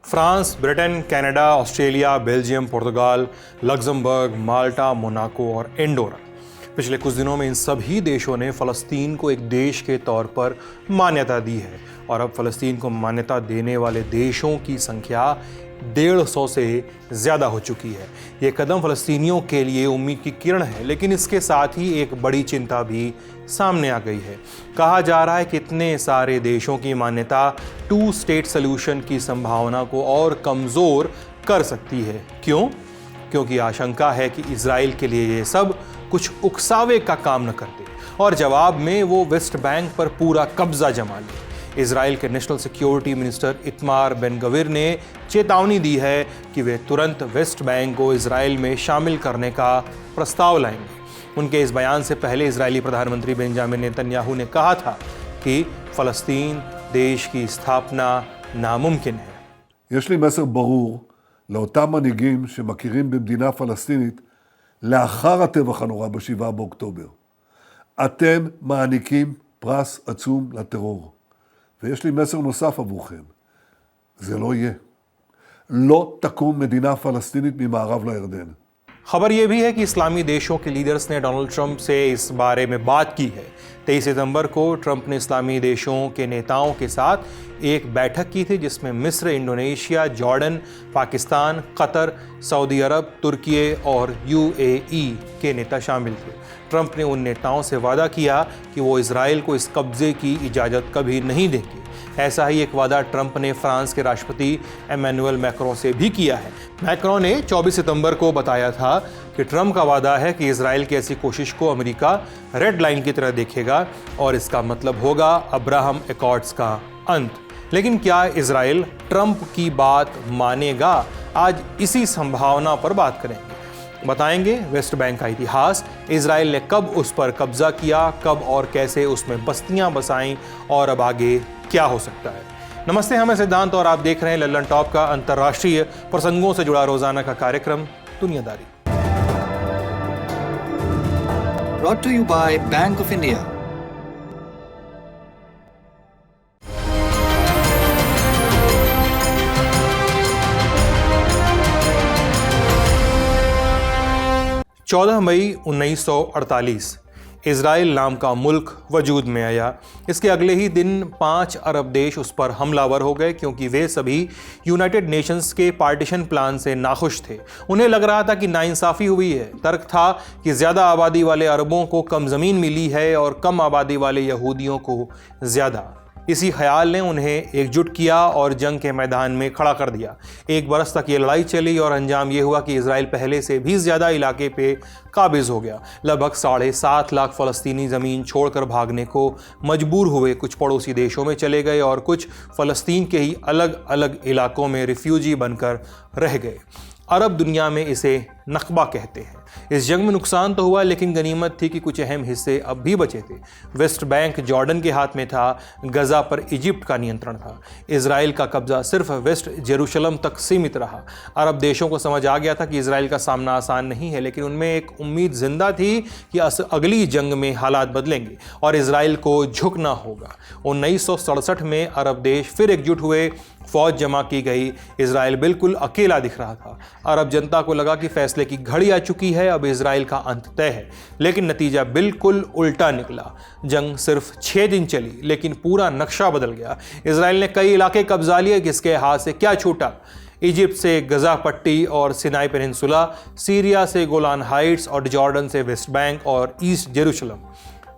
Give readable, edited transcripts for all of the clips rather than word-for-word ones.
France, Britain, Canada, Australia, Belgium, Portugal, Luxembourg, Malta, Monaco और Andorra. पिछले कुछ दिनों में इन सभी देशों ने फ़लस्तीन को एक देश के तौर पर मान्यता दी है और अब फ़लस्तीन को मान्यता देने वाले देशों की संख्या 150 से ज़्यादा हो चुकी है। ये कदम फ़लस्तीनियों के लिए उम्मीद की किरण है, लेकिन इसके साथ ही एक बड़ी चिंता भी सामने आ गई है। कहा जा रहा है कि इतने सारे देशों की मान्यता 2 स्टेट सॉल्यूशन की संभावना को और कमज़ोर कर सकती है। क्यों? क्योंकि आशंका है कि इजराइल के लिए ये सब कुछ उकसावे का काम न करते और जवाब में वो वेस्ट बैंक पर पूरा कब्जा जमा ले। इजराइल के नेशनल सिक्योरिटी मिनिस्टर इतमार बेन गविर ने चेतावनी दी है कि वे तुरंत वेस्ट बैंक को इजराइल में शामिल करने का प्रस्ताव लाएंगे। उनके इस बयान से पहले इजरायली प्रधानमंत्री बेंजामिन नेतन्याहू ने कहा था कि फ़लस्तीन देश की स्थापना नामुमकिन है। יש לי מסר ברור לאותם מנהיגים שמכירים במדינה פלסטינית לאחר הטבח הנורא ב7 באוקטובר. אתם מעניקים פרס עצום לטרור. ויש לי מסר נוסף עבורכם. זה לא יהיה. לא תקום מדינה פלסטינית ממערב לירדן. खबर यह भी है कि इस्लामी देशों के लीडर्स ने डोनाल्ड ट्रंप से इस बारे में बात की है। 23 सितंबर को ट्रंप ने इस्लामी देशों के नेताओं के साथ एक बैठक की थी जिसमें मिस्र, Indonesia, Jordan, Pakistan, Qatar, Saudi Arab, Turkey और UAE के नेता शामिल थे। ट्रंप ने उन नेताओं से वादा किया कि वो इजराइल को इस कब्जे की इजाज़त कभी नहीं देंगे। ऐसा ही एक वादा ट्रंप ने फ्रांस के राष्ट्रपति एमेनुअल मैक्रों से भी किया है। मैक्रों ने 24 सितंबर को बताया था कि ट्रंप का वादा है कि इजराइल की ऐसी कोशिश को अमेरिका रेड लाइन की तरह देखेगा और इसका मतलब होगा अब्राहम एकॉर्ड्स का अंत। लेकिन क्या इजराइल ट्रंप की बात मानेगा? आज इसी संभावना पर बात करेंगे। बताएंगे वेस्ट बैंक का इतिहास, इजराइल ने कब उस पर कब्जा किया, कब और कैसे उसमें बस्तियां बसाईं और अब आगे क्या हो सकता है। नमस्ते, हम सिद्धांत और आप देख रहे हैं लल्लन टॉप का अंतर्राष्ट्रीय प्रसंगों से जुड़ा रोजाना का कार्यक्रम दुनियादारी। Brought to you by Bank of India. चौदह मई 1948 इजराइल नाम का मुल्क वजूद में आया। इसके अगले ही दिन 5 अरब देश उस पर हमलावर हो गए क्योंकि वे सभी यूनाइटेड नेशंस के पार्टीशन प्लान से नाखुश थे। उन्हें लग रहा था कि नाइंसाफ़ी हुई है। तर्क था कि ज़्यादा आबादी वाले अरबों को कम ज़मीन मिली है और कम आबादी वाले यहूदियों को ज़्यादा। इसी ख्याल ने उन्हें एकजुट किया और जंग के मैदान में खड़ा कर दिया। 1 बरस तक ये लड़ाई चली और अंजाम ये हुआ कि इजराइल पहले से भी ज़्यादा इलाके पे काबिज हो गया। लगभग 7.5 लाख फ़लस्तीनी ज़मीन छोड़कर भागने को मजबूर हुए। कुछ पड़ोसी देशों में चले गए और कुछ फ़लस्तीन के ही अलग अलग इलाकों में रिफ्यूजी बनकर रह गए। अरब दुनिया में इसे नकबा कहते हैं। इस जंग में नुकसान तो हुआ, लेकिन गनीमत थी कि कुछ अहम हिस्से अब भी बचे थे। वेस्ट बैंक जॉर्डन के हाथ में था, गजा पर इजिप्ट का नियंत्रण था। इजराइल का कब्जा सिर्फ वेस्ट जेरूशलम तक सीमित रहा। अरब देशों को समझ आ गया था कि इजराइल का सामना आसान नहीं है, लेकिन उनमें एक उम्मीद जिंदा थी कि अगली जंग में हालात बदलेंगे और इजराइल को झुकना होगा। 1967 में अरब देश फिर एकजुट हुए, फौज जमा की गई। इजराइल बिल्कुल अकेला दिख रहा था। अरब जनता को लगा कि फैसले की घड़ी आ चुकी है, अब इजराइल का अंत तय है। लेकिन नतीजा बिल्कुल उल्टा निकला। जंग सिर्फ 6 दिन चली, लेकिन पूरा नक्शा बदल गया। इजराइल ने कई इलाके कब्जा लिए, किसके हाथ से क्या छूटा। इजिप्ट से गजा पट्टी और सिनाई पेनिनसुला, सीरिया से गोलान हाइट्स और जॉर्डन से वेस्ट बैंक और ईस्ट जेरूशलम।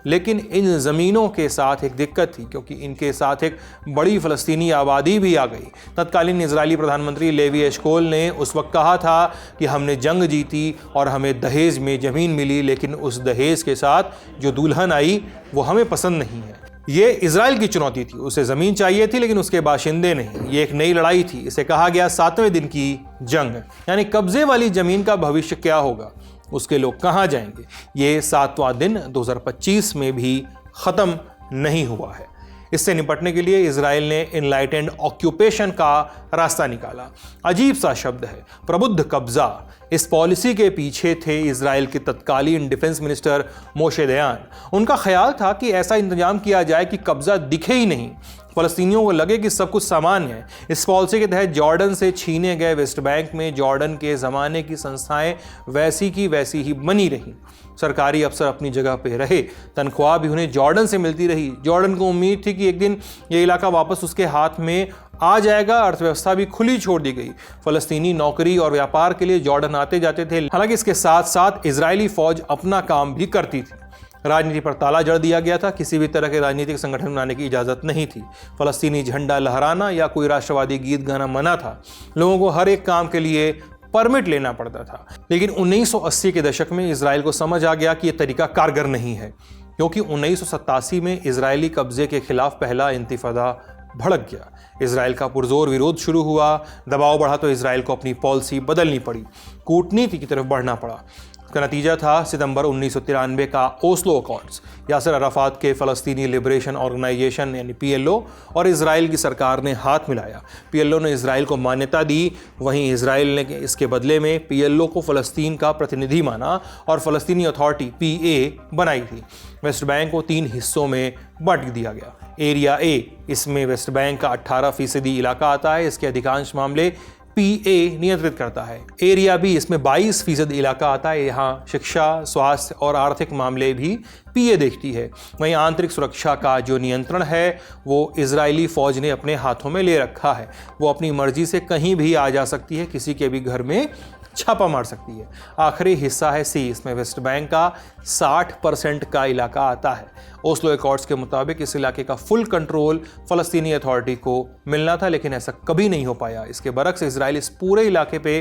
लेकिन इन ज़मीनों के साथ एक दिक्कत थी, क्योंकि इनके साथ एक बड़ी फ़लस्तीनी आबादी भी आ गई। तत्कालीन इजरायली प्रधानमंत्री लेवी एशकोल ने उस वक्त कहा था कि हमने जंग जीती और हमें दहेज में ज़मीन मिली, लेकिन उस दहेज के साथ जो दुल्हन आई वो हमें पसंद नहीं है। ये इजराइल की चुनौती थी। उसे ज़मीन चाहिए थी, लेकिन उसके बाशिंदे नहीं। ये एक नई लड़ाई थी। इसे कहा गया 7वें दिन की जंग, यानी कब्जे वाली ज़मीन का भविष्य क्या होगा, उसके लोग कहाँ जाएंगे। ये 7वां दिन 2025 में भी ख़त्म नहीं हुआ है। इससे निपटने के लिए इजराइल ने इनलाइटेंड ऑक्यूपेशन का रास्ता निकाला। अजीब सा शब्द है, प्रबुद्ध कब्जा। इस पॉलिसी के पीछे थे इजराइल के तत्कालीन डिफेंस मिनिस्टर मोशे दयान। उनका ख्याल था कि ऐसा इंतजाम किया जाए कि कब्जा दिखे ही नहीं। फ़लस्तीनियों को लगे कि सब कुछ सामान्य है। इस पॉलिसी के तहत जॉर्डन से छीने गए वेस्ट बैंक में जॉर्डन के ज़माने की संस्थाएं वैसी की वैसी ही बनी रहीं। सरकारी अफसर अपनी जगह पे रहे, तनख्वाह भी उन्हें जॉर्डन से मिलती रही। जॉर्डन को उम्मीद थी कि एक दिन ये इलाका वापस उसके हाथ में आ जाएगा। अर्थव्यवस्था भी खुली छोड़ दी गई। फ़लस्तीनी नौकरी और व्यापार के लिए जॉर्डन आते जाते थे। हालांकि इसके साथ साथ इजरायली फ़ौज अपना काम भी करती थी। राजनीति पर ताला जड़ दिया गया था। किसी भी तरह के राजनीतिक संगठन बनाने की इजाज़त नहीं थी। फ़लस्तीनी झंडा लहराना या कोई राष्ट्रवादी गीत गाना मना था। लोगों को हर एक काम के लिए परमिट लेना पड़ता था। लेकिन 1980 के दशक में इजराइल को समझ आ गया कि यह तरीका कारगर नहीं है, क्योंकि 1987 में इजरायली कब्जे के खिलाफ पहला इंतिफादा भड़क गया। इजराइल का पुरजोर विरोध शुरू हुआ। दबाव बढ़ा तो इजराइल को अपनी पॉलिसी बदलनी पड़ी, कूटनीति की तरफ बढ़ना पड़ा। इसका नतीजा था सितंबर 1993 का ओस्लो अकॉर्ड्स। यासिर अराफात के फ़लस्तीनी लिबरेशन ऑर्गेनाइजेशन यानी PLO और इजराइल की सरकार ने हाथ मिलाया। PLO ने इजराइल को मान्यता दी, वहीं इजराइल ने इसके बदले में PLO को फ़लस्तीन का प्रतिनिधि माना और फ़लस्तीनी अथॉरिटी PA बनाई थी। वेस्ट बैंक को 3 हिस्सों में बांट दिया गया। एरिया A, इसमें वेस्ट बैंक का 18% इलाका आता है। इसके अधिकांश मामले PA नियंत्रित करता है। एरिया B, इसमें 22% इलाका आता है। यहाँ शिक्षा, स्वास्थ्य और आर्थिक मामले भी PA देखती है। वहीं आंतरिक सुरक्षा का जो नियंत्रण है वो इजरायली फ़ौज ने अपने हाथों में ले रखा है। वो अपनी मर्जी से कहीं भी आ जा सकती है, किसी के भी घर में छापा मार सकती है। आखिरी हिस्सा है C, इसमें वेस्ट बैंक का 60% का इलाका आता है। ओस्लो अकॉर्ड्स के मुताबिक इस इलाके का फुल कंट्रोल फ़लस्तीनी अथॉरिटी को मिलना था, लेकिन ऐसा कभी नहीं हो पाया। इसके बरक्स इजराइल इस पूरे इलाके पे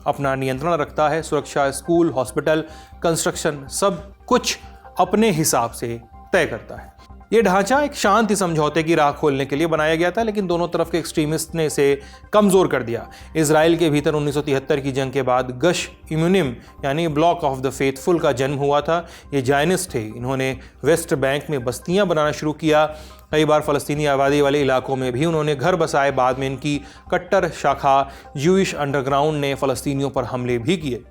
अपना नियंत्रण रखता है। सुरक्षा, स्कूल, हॉस्पिटल, कंस्ट्रक्शन सब कुछ अपने हिसाब से तय करता है। ये ढांचा एक शांति समझौते की राह खोलने के लिए बनाया गया था, लेकिन दोनों तरफ के एक्सट्रीमिस्ट ने इसे कमज़ोर कर दिया। इजराइल के भीतर 1973 की जंग के बाद गश इम्यूनिम यानी ब्लॉक ऑफ द फेथफुल का जन्म हुआ था। ये जायनिस्ट थे। इन्होंने वेस्ट बैंक में बस्तियां बनाना शुरू किया। कई बार फ़लस्तीनी आबादी वाले इलाकों में भी उन्होंने घर बसाए। बाद में इनकी कट्टर शाखा ज्यूइश अंडरग्राउंड ने फ़लस्तीनियों पर हमले भी किए।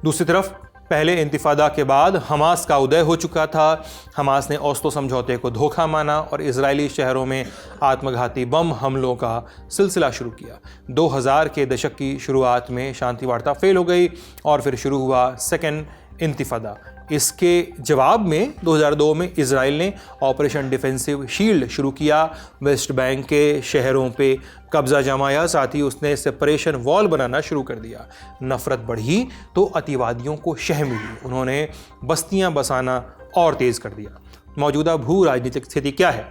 दूसरी तरफ पहले इंतिफादा के बाद हमास का उदय हो चुका था। हमास ने ओस्लो समझौते को धोखा माना और इजरायली शहरों में आत्मघाती बम हमलों का सिलसिला शुरू किया। 2000 के दशक की शुरुआत में शांति वार्ता फेल हो गई और फिर शुरू हुआ सेकेंड इंतिफादा। इसके जवाब में 2002 में इजराइल ने ऑपरेशन डिफेंसिव शील्ड शुरू किया। वेस्ट बैंक के शहरों पे कब्जा जमाया, साथ ही उसने सेपरेशन वॉल बनाना शुरू कर दिया। नफरत बढ़ी तो अतिवादियों को शह मिली। उन्होंने बस्तियां बसाना और तेज कर दिया। मौजूदा भू राजनीतिक स्थिति क्या है,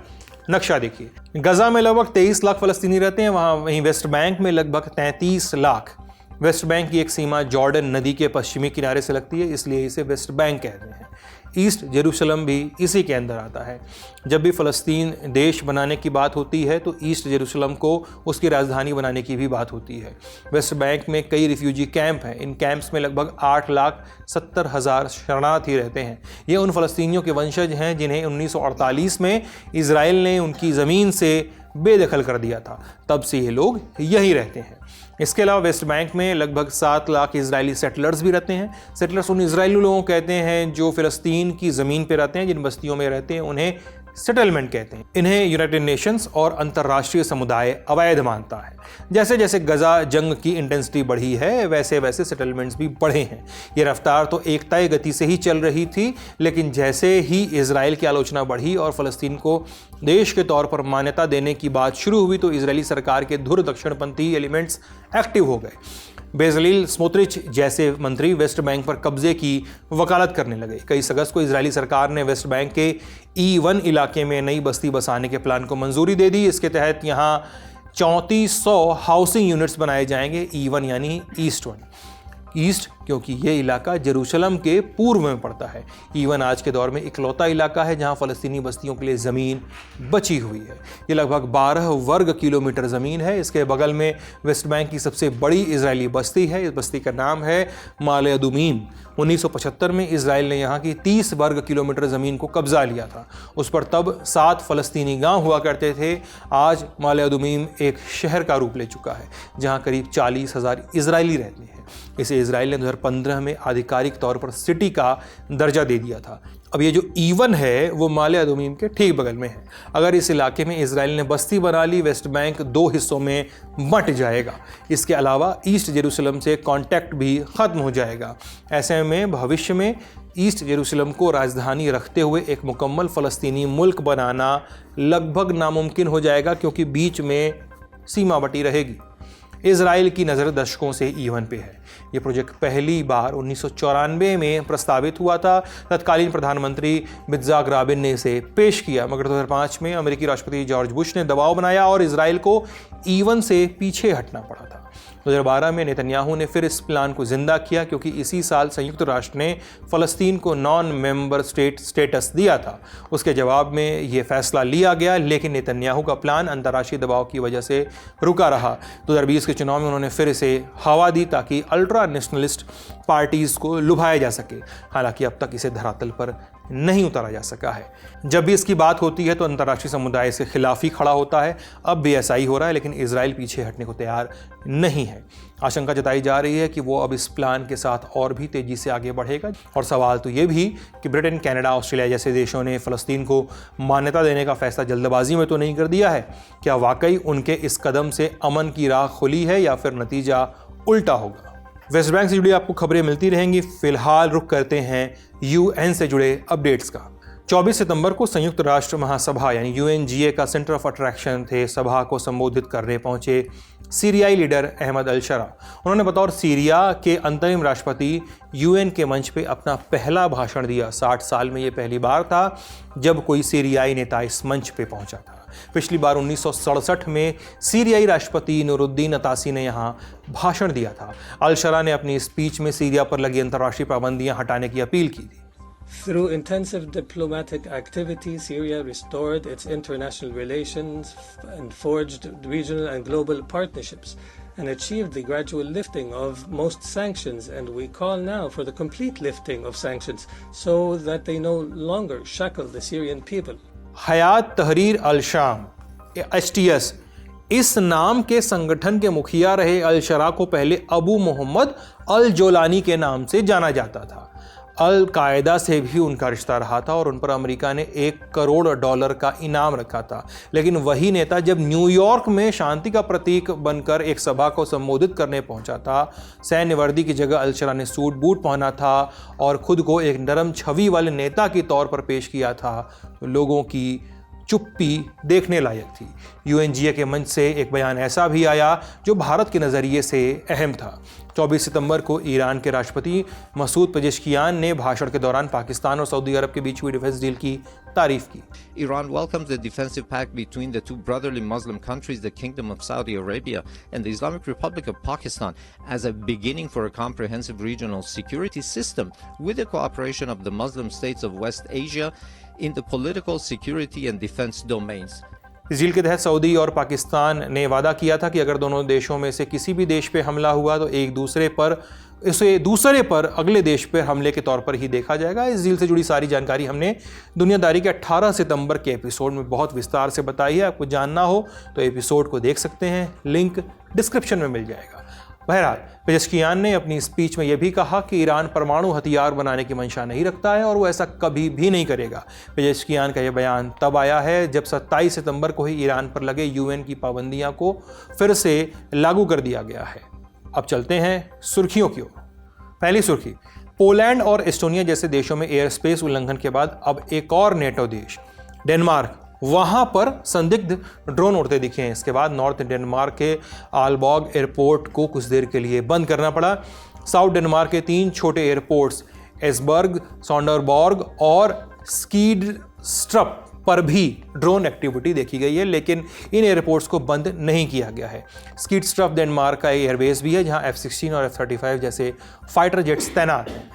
नक्शा देखिए। गजा में लगभग 23 लाख फ़लस्तीनी रहते हैं। वहीं वेस्ट बैंक में लगभग 33 लाख। वेस्ट बैंक की एक सीमा जॉर्डन नदी के पश्चिमी किनारे से लगती है, इसलिए इसे वेस्ट बैंक कहते हैं। ईस्ट जेरूशलम भी इसी के अंदर आता है। जब भी फ़लस्तीन देश बनाने की बात होती है तो ईस्ट जेरूशलम को उसकी राजधानी बनाने की भी बात होती है। वेस्ट बैंक में कई रिफ्यूजी कैंप हैं। इन कैंप्स में लगभग 8,70,000 शरणार्थी रहते हैं। ये उन फ़लस्तीनियों के वंशज हैं जिन्हें 1948 में इजराइल ने उनकी ज़मीन से बेदखल कर दिया था। तब से ये लोग यहीं रहते हैं। इसके अलावा वेस्ट बैंक में लगभग 7 लाख इजरायली सेटलर्स भी रहते हैं। सेटलर्स उन इजरायली लोगों को कहते हैं जो फ़लस्तीन की ज़मीन पर रहते हैं। जिन बस्तियों में रहते हैं उन्हें सेटलमेंट कहते हैं। इन्हें यूनाइटेड नेशंस और अंतर्राष्ट्रीय समुदाय अवैध मानता है। जैसे जैसे गजा जंग की इंटेंसिटी बढ़ी है वैसे वैसे सेटलमेंट्स भी बढ़े हैं। ये रफ्तार तो एक तय गति से ही चल रही थी, लेकिन जैसे ही इजराइल की आलोचना बढ़ी और फ़लस्तीन को देश के तौर पर मान्यता देने की बात शुरू हुई तो इजरायली सरकार के धुर दक्षिणपंथी एलिमेंट्स एक्टिव हो गए। बेजलील स्मोत्रिच जैसे मंत्री वेस्ट बैंक पर कब्जे की वकालत करने लगे। 21 अगस्त को इजरायली सरकार ने वेस्ट बैंक के E1 इलाके में नई बस्ती बसाने के प्लान को मंजूरी दे दी। इसके तहत यहाँ 3400 हाउसिंग यूनिट्स बनाए जाएंगे। E1 यानी ईस्ट 1, ईस्ट क्योंकि ये इलाका जेरूशलम के पूर्व में पड़ता है। E1 आज के दौर में इकलौता इलाका है जहां फ़लस्तीनी बस्तियों के लिए ज़मीन बची हुई है। ये लगभग 12 वर्ग किलोमीटर ज़मीन है। इसके बगल में वेस्ट बैंक की सबसे बड़ी इजरायली बस्ती है। इस बस्ती का नाम है माले अदुमीम। 1975 में इजराइल ने यहाँ की 30 वर्ग किलोमीटर ज़मीन को कब्जा लिया था। उस पर तब 7 फ़लस्तीनी गांव हुआ करते थे। आज माले अदुमीम एक शहर का रूप ले चुका है जहाँ करीब 40,000 इजरायली रहते हैं। इसे इजराइल ने 2015 में आधिकारिक तौर पर सिटी का दर्जा दे दिया था। अब ये जो ईवन है वो माले अदुमीम के ठीक बगल में है। अगर इस इलाके में इजराइल ने बस्ती बना ली, वेस्ट बैंक 2 हिस्सों में बंट जाएगा। इसके अलावा ईस्ट जेरूसलम से कांटेक्ट भी ख़त्म हो जाएगा। ऐसे में भविष्य में ईस्ट जेरूसलम को राजधानी रखते हुए एक मुकम्मल फ़लस्तीनी मुल्क बनाना लगभग नामुमकिन हो जाएगा, क्योंकि बीच में सीमा बटी रहेगी। इजराइल की नज़र दशकों से ईवन पे है। ये प्रोजेक्ट पहली बार 1994 में प्रस्तावित हुआ था। तत्कालीन प्रधानमंत्री बित्ज़ाक राबिन ने इसे पेश किया, मगर 2005 में अमेरिकी राष्ट्रपति जॉर्ज बुश ने दबाव बनाया और इजराइल को ईवन से पीछे हटना पड़ा था। 2012 में नेतन्याहू ने फिर इस प्लान को जिंदा किया, क्योंकि इसी साल संयुक्त राष्ट्र ने फ़लस्तीन को नॉन मेंबर स्टेट स्टेटस दिया था। उसके जवाब में ये फैसला लिया गया, लेकिन नेतन्याहू का प्लान अंतर्राष्ट्रीय दबाव की वजह से रुका रहा। 2020 के चुनाव में उन्होंने फिर इसे हवा दी ताकि अल्ट्रा नेशनलिस्ट पार्टीज़ को लुभाया जा सके। हालांकि अब तक इसे धरातल पर नहीं उतारा जा सका है। जब भी इसकी बात होती है तो अंतर्राष्ट्रीय समुदाय इसके खिलाफ ही खड़ा होता है। अब भी ऐसा ही हो रहा है, लेकिन इजराइल पीछे हटने को तैयार नहीं है। आशंका जताई जा रही है कि वो अब इस प्लान के साथ और भी तेजी से आगे बढ़ेगा। और सवाल तो ये भी कि ब्रिटेन, कनाडा, ऑस्ट्रेलिया जैसे देशों ने फ़लस्तीन को मान्यता देने का फैसला जल्दबाजी में तो नहीं कर दिया है। क्या वाकई उनके इस कदम से अमन की राह खुली है या फिर नतीजा उल्टा होगा? वेस्ट बैंक से जुड़ी आपको खबरें मिलती रहेंगी। फिलहाल रुख करते हैं यूएन से जुड़े अपडेट्स का। 24 सितंबर को संयुक्त राष्ट्र महासभा यानी यूएनजीए का सेंटर ऑफ अट्रैक्शन थे। सभा को संबोधित करने पहुंचे सीरियाई लीडर अहमद अल-शरा। उन्होंने बतौर सीरिया के अंतरिम राष्ट्रपति यूएन के मंच पे अपना पहला भाषण दिया। 60 साल में ये पहली बार था जब कोई सीरियाई नेता इस मंच पे पहुंचा था। पिछली बार 1967 में सीरियाई राष्ट्रपति नूरुद्दीन अतासी ने यहाँ भाषण दिया था। अल-शरा ने अपनी स्पीच में सीरिया पर लगी अंतर्राष्ट्रीय पाबंदियां हटाने की अपील की थी। Through intensive diplomatic activity, Syria restored its international relations and forged regional and global partnerships and achieved the gradual lifting of most sanctions, and we call now for the complete lifting of sanctions so that they no longer shackle the Syrian people. हयात तहरीर अल-शाम HTS इस नाम के संगठन के मुखिया रहे अल-शरा को पहले अबू मोहम्मद अल-जोलानी के नाम से जाना जाता था। अल-कायदा से भी उनका रिश्ता रहा था और उन पर अमेरिका ने $1 करोड़ का इनाम रखा था। लेकिन वही नेता जब न्यूयॉर्क में शांति का प्रतीक बनकर एक सभा को संबोधित करने पहुंचा था, सैन्य वर्दी की जगह अल-शरा ने सूट बूट पहना था और खुद को एक नरम छवि वाले नेता के तौर पर पेश किया था। तो लोगों की चुप्पी देखने लायक थी। यूएनजीए के मंच से एक बयान ऐसा भी आया जो भारत के नज़रिए से अहम था। 24 सितंबर को ईरान के राष्ट्रपति मसूद पेजेश्कियान ने भाषण के दौरान पाकिस्तान और सऊदी अरब के बीच हुई डिफेंस डील की तारीफ की। Iran welcomes the defensive pact between the two brotherly Muslim countries, the Kingdom of Saudi Arabia and the Islamic Republic of Pakistan, as a beginning for a comprehensive regional security system with the cooperation of the Muslim states of West Asia in the political, security and defense domains. इस deal के तहत Saudi और पाकिस्तान ने वादा किया था कि अगर दोनों देशों में से किसी भी देश पे हमला हुआ तो एक दूसरे पर अगले देश पर हमले के तौर पर ही देखा जाएगा। इस डील से जुड़ी सारी जानकारी हमने दुनियादारी के 18 सितंबर के एपिसोड में बहुत विस्तार से बताई है। आपको जानना हो तो एपिसोड को देख सकते हैं, लिंक डिस्क्रिप्शन में मिल जाएगा। बहरहाल पेजेश्कियान ने अपनी स्पीच में यह भी कहा कि ईरान परमाणु हथियार बनाने की मंशा नहीं रखता है और वो ऐसा कभी भी नहीं करेगा। पेजेश्कियान का यह बयान तब आया है जब 27 सितंबर को ही ईरान पर लगे यूएन की पाबंदियां को फिर से लागू कर दिया गया है। अब चलते हैं सुर्खियों की ओर। पहली सुर्खी, पोलैंड और एस्टोनिया जैसे देशों में एयर स्पेस उल्लंघन के बाद अब एक और नेटो देश डेनमार्क, वहां पर संदिग्ध ड्रोन उड़ते दिखे हैं। इसके बाद नॉर्थ डेनमार्क के आलबॉग एयरपोर्ट को कुछ देर के लिए बंद करना पड़ा। साउथ डेनमार्क के 3 छोटे एयरपोर्ट्स एसबर्ग, सॉन्डरबॉर्ग और स्कीडस्ट्रप पर भी ड्रोन एक्टिविटी देखी गई है, लेकिन इन एयरपोर्ट्स को बंद नहीं किया गया है। स्कीडस्ट्रप डेनमार्क का एयरबेस भी है जहां F-16 और F-35 जैसे फाइटर जेट्स तैनात हैं।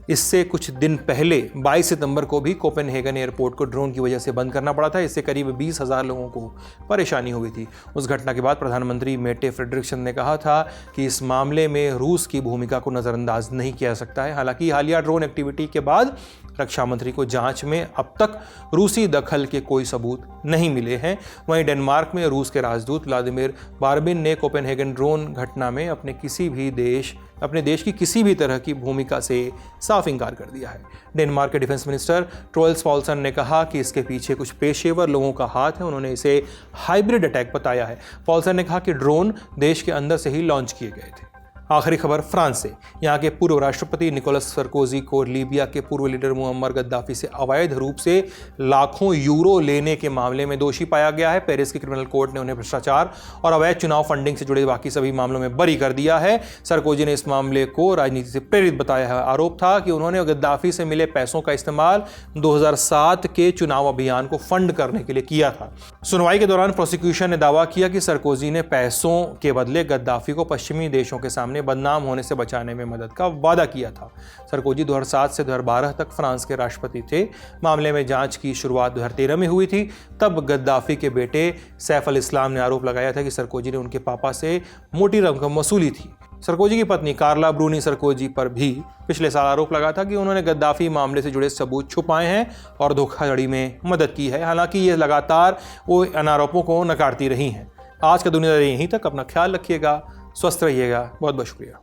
इससे कुछ दिन पहले 22 सितंबर को भी कोपेनहेगन एयरपोर्ट को ड्रोन की वजह से बंद करना पड़ा था। इससे करीब 20,000 लोगों को परेशानी हुई थी। उस घटना के बाद प्रधानमंत्री मेटे फ्रेडरिक्सन ने कहा था कि इस मामले में रूस की भूमिका को नज़रअंदाज नहीं किया जा सकता है। हालांकि हालिया ड्रोन एक्टिविटी के बाद रक्षा मंत्री को जांच में अब तक रूसी दखल के कोई सबूत नहीं मिले हैं। वहीं डेनमार्क में रूस के राजदूत व्लादिमीर बार्बिन ने कोपेनहेगन ड्रोन घटना में अपने देश की किसी भी तरह की भूमिका से साफ इंकार कर दिया है। डेनमार्क के डिफेंस मिनिस्टर ट्रोल्स पॉल्सन ने कहा कि इसके पीछे कुछ पेशेवर लोगों का हाथ है। उन्होंने इसे हाइब्रिड अटैक बताया है। पॉल्सन ने कहा कि ड्रोन देश के अंदर से ही लॉन्च किए गए थे। आखिरी खबर फ्रांस से। यहाँ के पूर्व राष्ट्रपति निकोलस सरकोजी को लीबिया के पूर्व लीडर मुअम्मर गद्दाफी से अवैध रूप से लाखों यूरो लेने के मामले में दोषी पाया गया है। पेरिस की क्रिमिनल कोर्ट ने उन्हें भ्रष्टाचार और अवैध चुनाव फंडिंग से जुड़े बाकी सभी मामलों में बरी कर दिया है। सरकोजी ने इस मामले को राजनीति से प्रेरित बताया है। आरोप था कि उन्होंने गद्दाफी से मिले पैसों का इस्तेमाल 2007 के चुनाव अभियान को फंड करने के लिए किया था। सुनवाई के दौरान प्रोसिक्यूशन ने दावा किया कि सरकोजी ने पैसों के बदले गद्दाफी को पश्चिमी देशों के सामने बदनाम होने से बचाने में मदद का वादा किया था। सरकोजी 2007 से 2012 तक फ्रांस के राष्ट्रपति थे। मामले में जांच की शुरुआत 2013 में हुई थी। तब गद्दाफी के बेटे सैफ अल इस्लाम ने आरोप लगाया था कि सरकोजी ने उनके पापा से मोटी रकम वसूली थी। सरकोजी की पत्नी कार्ला ब्रूनी सरकोजी पर भी पिछले साल आरोप लगा था कि उन्होंने गद्दाफी मामले से जुड़े सबूत छुपाए हैं और धोखाधड़ी में मदद की है। हालांकि ये लगातार वो इन आरोपों को नकारती रही हैं। आज का दुनियादारी यहीं तक। अपना ख्याल रखिएगा, स्वस्थ रहिएगा। बहुत बहुत शुक्रिया।